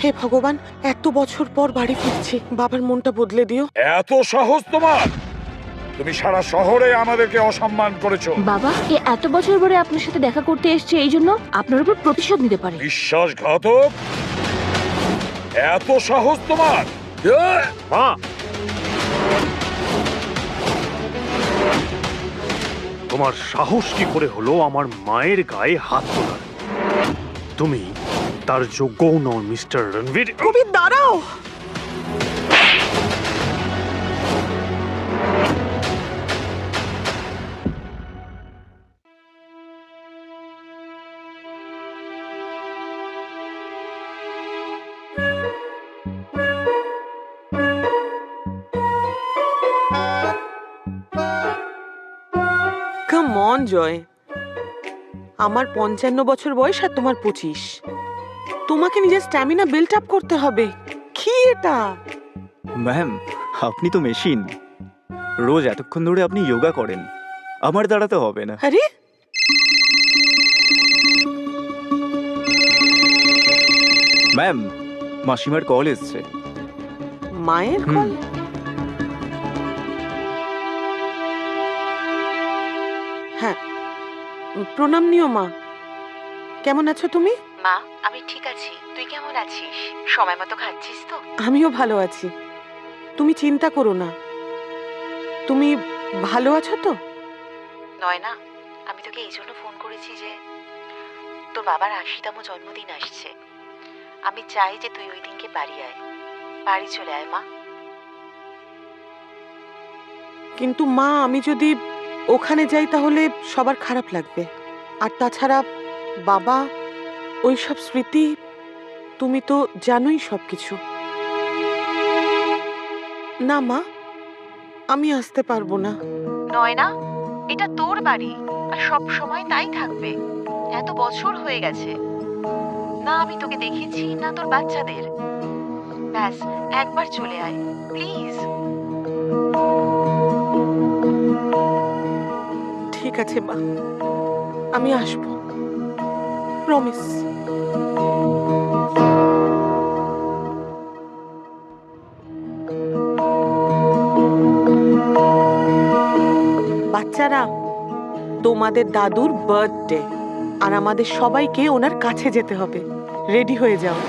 হে ভগবান, এত বছর পর বাড়ি ফিরছি, বাবার মনটা বদলে দিও। এত সাহস তোমার? তুমি সারা শহরে আমাদেরকে অসম্মান করেছো। বাবা, এত বছর পরে আপনার সাথে দেখা করতে এসেছে, এই জন্য আপনার উপর প্রতিশোধ নিতে পারে। বিশ্বাসঘাতক! এত সাহস তোমার? মা, তোমার সাহস কি করে হলো আমার মায়ের গায়ে হাত তোলার? তুমি তার যোগ্যও নও মিস্টার রণবীর। কবি দাঁড়াও। কাম অন জয়, আমার 55 বছর বয়স আর তোমার 25। তোমাকে নিজের স্ট্যামিনা বিল্ড আপ করতে হবে। কি এটা? ম্যাম, আপনি তো মেশিন। রোজ এতক্ষণ ধরে আপনি যোগা করেন, আমার দ্বারা তো হবে না। আরে ম্যাম, মাসিমার কল এসছে। মায়ের কল? হ্যাঁ, প্রণাম নিও মা। কেমন আছো তুমি? মা, আমি ঠিক আছি। তুই কেমন আছিস? সময় মতো খাচ্ছিস তো? আমিও ভালো আছি, তুমি চিন্তা করো না। তুমি ভালো আছো তো? নয় না, আমি তোকে এই জন্য ফোন করেছি যে তোর বাবার 80তম জন্মদিন আসছে। আমি চাই যে তুই ওই দিনকে বাড়ি আয়। বাড়ি চলে আয় মা। কিন্তু মা, আমি যদি ওখানে যাই তাহলে সবার খারাপ লাগবে। আর তাছাড়া বাবা, ওই সব স্মৃতি, তুমি তো জানোই সবকিছু। না মা, আমি আসতে পারবো না। নয় না, এটা তোর বাড়ি আর সব সময় তাই থাকবে। এত বছর হয়ে গেছে না আমি তোকে দেখেছি, না তোর বাচ্চাদের। ব্যাস একবার চলে আয় প্লিজ। ঠিক আছে মা, আমি আসবো, প্রমিস। বাচ্চারা, তোমাদের দাদুর বার্থডে, আর আমাদের সবাইকে ওনার কাছে যেতে হবে। রেডি হয়ে যাও।